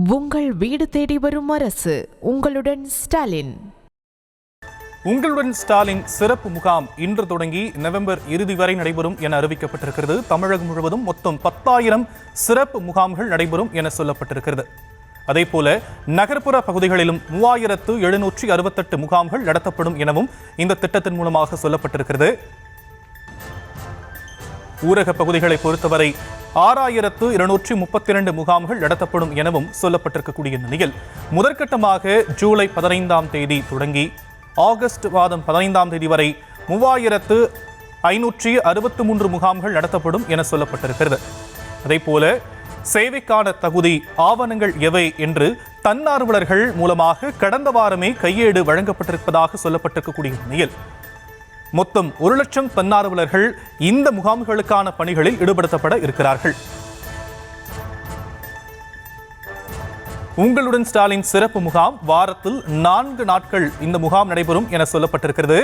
உங்கள் வீடு தேடி வரும் அரசு. உங்களுடன் ஸ்டாலின். உங்களுடன் ஸ்டாலின் சிறப்பு முகாம் இன்று தொடங்கி நவம்பர் இறுதி வரை நடைபெறும் என அறிவிக்கப்பட்டிருக்கிறது. தமிழகம் முழுவதும் மொத்தம் 10,000 சிறப்பு முகாம்கள் நடைபெறும் என சொல்லப்பட்டிருக்கிறது. அதேபோல நகர்ப்புற பகுதிகளிலும் 3768 முகாம்கள் நடத்தப்படும் எனவும் இந்த திட்டத்தின் மூலமாக சொல்லப்பட்டிருக்கிறது. ஊரக பகுதிகளை பொறுத்தவரை 6232 முகாம்கள் நடத்தப்படும் எனவும் சொல்லப்பட்டிருக்கக்கூடிய நிலையில் முதற்கட்டமாக ஜூலை 15ஆம் தேதி தொடங்கி ஆகஸ்ட் மாதம் 15ஆம் தேதி வரை 3563 முகாம்கள் நடத்தப்படும் என சொல்லப்பட்டிருக்கிறது. அதேபோல சேவைக்கான தகுதி ஆவணங்கள் எவை என்று தன்னார்வலர்கள் மூலமாக கடந்த வாரமே கையேடு வழங்கப்பட்டிருப்பதாக சொல்லப்பட்டிருக்கக்கூடிய நிலையில் மொத்தம் 1 லட்சம் தன்னார்வலர்கள் இந்த முகாம்களுக்கான பணிகளில் ஈடுபடுத்தப்பட இருக்கிறார்கள். உங்களுடன் ஸ்டாலின் சிறப்பு முகாம் வாரத்தில் 4 நாட்கள் இந்த முகாம் நடைபெறும் என சொல்லப்பட்டிருக்கிறது.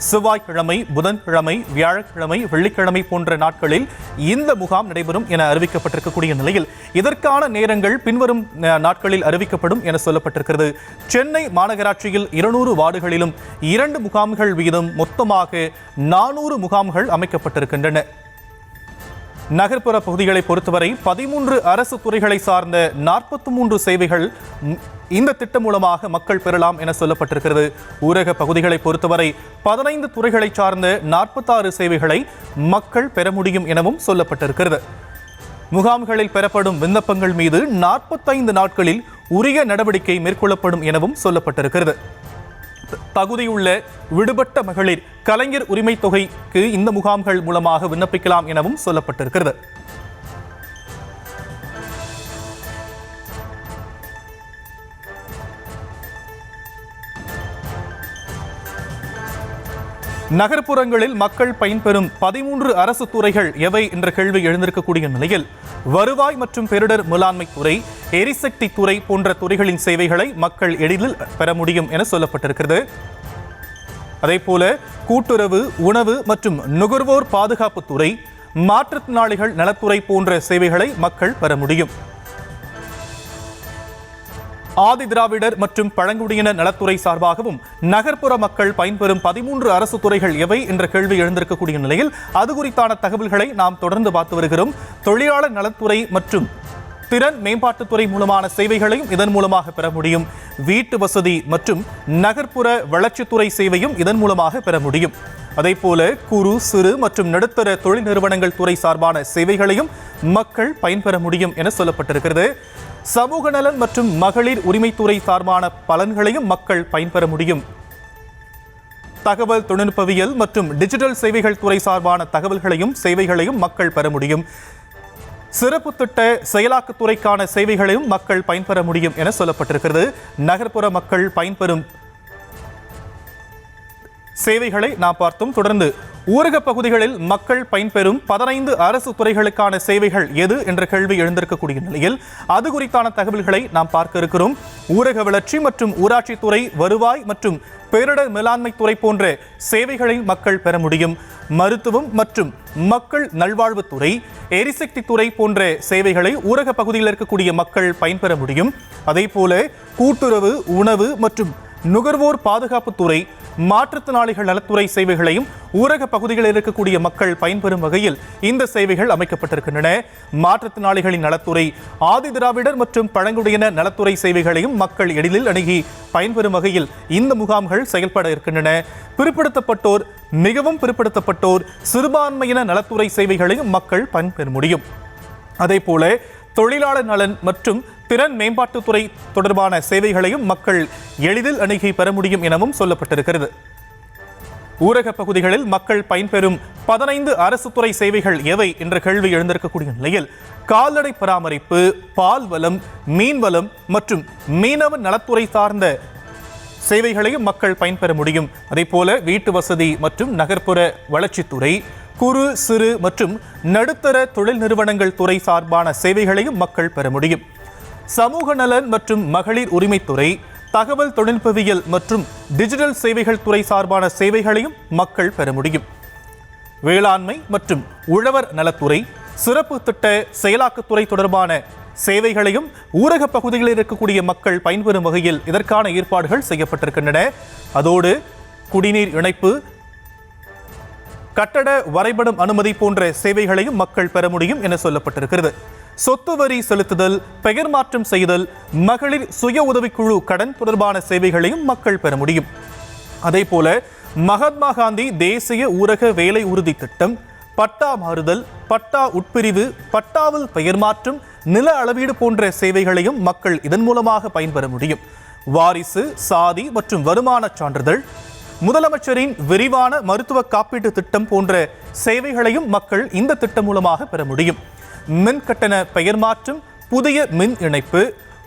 செவ்வாய்க்கிழமை, புதன்கிழமை, வியாழக்கிழமை, வெள்ளிக்கிழமை போன்ற நாட்களில் இந்த முகாம் நடைபெறும் என அறிவிக்கப்பட்டிருக்கக்கூடிய நிலையில் இதற்கான நேரங்கள் பின்வரும் நாட்களில் அறிவிக்கப்படும் என சொல்லப்பட்டிருக்கிறது. சென்னை மாநகராட்சியில் 200 வார்டுகளிலும் 2 முகாம்கள் வீதம் மொத்தமாக 400 முகாம்கள் அமைக்கப்பட்டிருக்கின்றன. நகர்ப்புற பகுதிகளை பொறுத்தவரை 13 அரசு துறைகளை சார்ந்த 43 சேவைகள் இந்த திட்டம் மூலமாக மக்கள் பெறலாம் என சொல்லப்பட்டிருக்கிறது. ஊரக பகுதிகளை பொறுத்தவரை 15 துறைகளை சார்ந்த 46 சேவைகளை மக்கள் பெற முடியும் எனவும் சொல்லப்பட்டிருக்கிறது. முகாம்களில் பெறப்படும் விண்ணப்பங்கள் மீது 45 நாட்களில் உரிய நடவடிக்கை மேற்கொள்ளப்படும் எனவும் சொல்லப்பட்டிருக்கிறது. தகுதியுள்ள விடுபட்ட மகளிர் கலைஞர் உரிமை தொகைக்கு இந்த முகாம்கள் மூலமாக விண்ணப்பிக்கலாம் எனவும் சொல்லப்பட்டிருக்கிறது. நகர்ப்புறங்களில் மக்கள் பயன்பெறும் 13 அரசு துறைகள் எவை என்ற கேள்வி எழுந்திருக்கக்கூடிய நிலையில் வருவாய் மற்றும் பேரிடர் மேலாண்மை துறை, எரிசக்தி துறை போன்ற துறைகளின் சேவைகளை மக்கள் எளிதில் பெற முடியும் என சொல்லப்பட்டிருக்கிறது. அதேபோல கூட்டுறவு, உணவு மற்றும் நுகர்வோர் பாதுகாப்பு துறை, மாற்றுத்திறனாளிகள் நலத்துறை போன்ற சேவைகளை மக்கள் பெற முடியும். ஆதி திராவிடர் மற்றும் பழங்குடியின நலத்துறை சார்பாகவும் நகர்ப்புற மக்கள் பயன்பெறும் 13 அரசு துறைகள் எவை என்ற கேள்வி எழுந்திருக்கக்கூடிய நிலையில் அது குறித்தான தகவல்களை நாம் தொடர்ந்து பார்த்து வருகிறோம். தொழிலாளர் நலத்துறை மற்றும் திறன் மேம்பாட்டுத்துறை மூலமான சேவைகளையும் இதன் மூலமாக பெற முடியும். வீட்டு வசதி மற்றும் நகர்ப்புற வளர்ச்சித்துறை சேவையும் இதன் மூலமாக பெற முடியும். அதேபோல குறு, சிறு மற்றும் நடுத்தர தொழில் நிறுவனங்கள் துறை சார்பான சேவைகளையும் மக்கள் பயன்பெற முடியும் என சொல்லப்பட்டிருக்கிறது. சமூக நலன் மற்றும் மகளிர் உரிமைத்துறை சார்பான பலன்களையும் மக்கள் பயன்பெற முடியும். தகவல் தொழில்நுட்பவியல் மற்றும் டிஜிட்டல் சேவைகள் துறை சார்பான தகவல்களையும் சேவைகளையும் மக்கள் பெற முடியும். சிறப்பு திட்ட செயலாக்கத்துறைக்கான சேவைகளையும் மக்கள் பயன்பெற முடியும் என சொல்லப்பட்டிருக்கிறது. நகர்ப்புற மக்கள் பயன்பெறும் சேவைகளை நாம் பார்த்தோம். தொடர்ந்து ஊரக பகுதிகளில் மக்கள் பயன்பெறும் 15 அரசு துறைகளுக்கான சேவைகள் எது என்ற கேள்வி எழுந்திருக்கக்கூடிய நிலையில் அது குறித்தான தகவல்களை நாம் பார்க்க இருக்கிறோம். ஊரக வளர்ச்சி மற்றும் ஊராட்சித்துறை, வருவாய் மற்றும் பேரிடர் மேலாண்மை துறை போன்ற சேவைகளை மக்கள் பெற முடியும். மருத்துவம் மற்றும் மக்கள் நல்வாழ்வுத்துறை, எரிசக்தி துறை போன்ற சேவைகளை ஊரக பகுதியில் இருக்கக்கூடிய மக்கள் பயன்பெற முடியும். அதேபோல கூட்டுறவு, உணவு மற்றும் நுகர்வோர் பாதுகாப்பு துறை, மாற்றுத்திறனாளிகள் நலத்துறை சேவைகளையும் ஊரக பகுதிகளில் இருக்கக்கூடிய மக்கள் பயன்பெறும் வகையில் இந்த சேவைகள் அமைக்கப்பட்டிருக்கின்றன. மாற்றுத்திறனாளிகளின் நலத்துறை, ஆதி திராவிடர் மற்றும் பழங்குடியின நலத்துறை சேவைகளையும் மக்கள் எளிதில் அணுகி பயன்பெறும் வகையில் இந்த முகாம்கள் செயல்பட இருக்கின்றன. பிற்படுத்தப்பட்டோர், மிகவும் பிற்படுத்தப்பட்டோர், சிறுபான்மையின நலத்துறை சேவைகளையும் மக்கள் பயன்பெற முடியும். அதேபோல தொழிலாளர் நலன் மற்றும் திறன் மேம்பாட்டுத்துறை தொடர்பான சேவைகளையும் மக்கள் எளிதில் அணுகி பெற முடியும் எனவும் சொல்லப்பட்டிருக்கிறது. ஊரக பகுதிகளில் மக்கள் பயன்பெறும் 15 அரசு துறை சேவைகள் எவை என்ற கேள்வி எழுந்திருக்கக்கூடிய நிலையில் கால்நடை பராமரிப்பு, பால்வளம், மீன்வளம் மற்றும் மீனவ நலத்துறை சார்ந்த சேவைகளையும் மக்கள் பயன்பெற முடியும். அதேபோல வீட்டு வசதி மற்றும் நகர்ப்புற வளர்ச்சித்துறை, குறு, சிறு மற்றும் நடுத்தர தொழில் நிறுவனங்கள் துறை சார்பான சேவைகளையும் மக்கள் பெற முடியும். சமூக நலன் மற்றும் மகளிர் உரிமைத்துறை, தகவல் தொழில்நுட்பவியல் மற்றும் டிஜிட்டல் சேவைகள் துறை சார்பான சேவைகளையும் மக்கள் பெற முடியும். வேளாண்மை மற்றும் உழவர் நலத்துறை, சிறப்பு திட்ட செயலாக்கத்துறை தொடர்பான சேவைகளையும் ஊரக பகுதிகளில் இருக்கக்கூடிய மக்கள் பயன்பெறும் வகையில் இதற்கான ஏற்பாடுகள் செய்யப்பட்டிருக்கின்றன. அதோடு குடிநீர் இணைப்பு, கட்டட வரைபடம் அனுமதி போன்ற சேவைகளையும் மக்கள் பெற முடியும் என சொல்லப்பட்டிருக்கிறது. சொத்து வரி செலுத்துதல், பெயர் மாற்றம் செய்தல், மகளிர் சுய உதவிக்குழு கடன் தொடர்பான சேவைகளையும் மக்கள் பெற முடியும். அதே போல மகாத்மா காந்தி தேசிய ஊரக வேலை உறுதி திட்டம், பட்டா மாறுதல், பட்டா உட்பிரிவு, பட்டாவில் பெயர் மாற்றம், நில அளவீடு போன்ற சேவைகளையும் மக்கள் இதன் மூலமாக பயன்பெற முடியும். வாரிசு, சாதி மற்றும் வருமான சான்றிதழ், முதலமைச்சரின் விரிவான மருத்துவ காப்பீட்டு திட்டம் போன்ற சேவைகளையும் மக்கள் இந்த திட்டம் மூலமாக பெற முடியும். மின் கட்டண பெயர் மாற்றம், புதிய மின் இணைப்பு,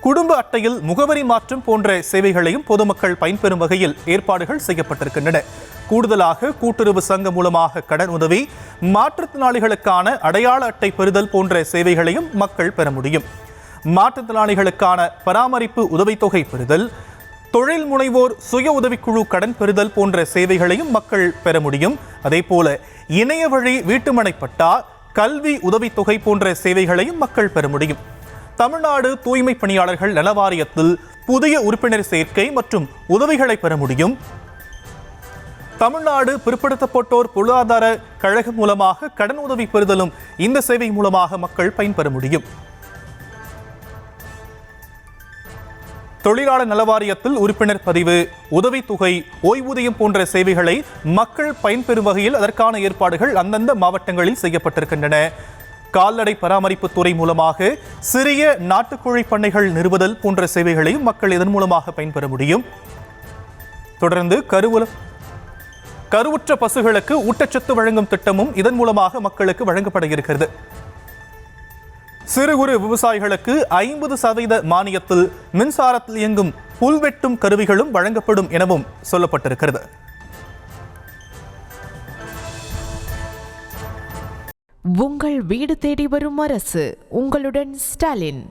குடும்ப அட்டையில் முகவரி மாற்றம் போன்ற சேவைகளையும் பொதுமக்கள் பயன்பெறும் வகையில் ஏற்பாடுகள் செய்யப்பட்டிருக்கின்றன. கூடுதலாக கூட்டுறவு சங்கம் மூலமாக கடன் உதவி, மாற்றுத்திறனாளிகளுக்கான அடையாள அட்டை பெறுதல் போன்ற சேவைகளையும் மக்கள் பெற முடியும். மாற்றுத்திறனாளிகளுக்கான பராமரிப்பு உதவித்தொகை பெறுதல், தொழில் முனைவோர் சுய உதவிக்குழு கடன் பெறுதல் போன்ற சேவைகளையும் மக்கள் பெற முடியும். அதே போல இணைய வழி வீட்டுமனை பட்டா, கல்வி உதவித்தொகை போன்ற சேவைகளையும் மக்கள் பெற முடியும். தமிழ்நாடு தூய்மை பணியாளர்கள் நல வாரியத்தில் புதிய உறுப்பினர் சேர்க்கை மற்றும் உதவிகளை பெற முடியும். தமிழ்நாடு பிற்படுத்தப்பட்டோர் பொருளாதார கழகம் மூலமாக கடன் உதவி பெறுதலும் இந்த சேவை மூலமாக மக்கள் பயன்பெற முடியும். தொழிலாளர் நலவாரியத்தில் உறுப்பினர் பதிவு, உதவித்தொகை, ஓய்வூதியம் போன்ற சேவைகளை மக்கள் பயன்பெறும் வகையில் அதற்கான ஏற்பாடுகள் அந்தந்த மாவட்டங்களில் செய்யப்பட்டிருக்கின்றன. கால்நடை பராமரிப்பு துறை மூலமாக சிறிய நாட்டுக்கோழி பண்ணைகள் நிறுவுதல் போன்ற சேவைகளையும் மக்கள் இதன் மூலமாக பயன்பெற முடியும். தொடர்ந்து கருவுற்ற பசுகளுக்கு ஊட்டச்சத்து வழங்கும் திட்டமும் இதன் மூலமாக மக்களுக்கு வழங்கப்பட இருக்கிறது. சிறு குறு விவசாயிகளுக்கு 50% மானியத்தில் மின்சாரத்தில் இயங்கும் புல் வெட்டும் கருவிகளும் வழங்கப்படும் எனவும் சொல்லப்பட்டிருக்கிறது. உங்கள் வீடு தேடி வரும் அரசு, உங்களுடன் ஸ்டாலின்.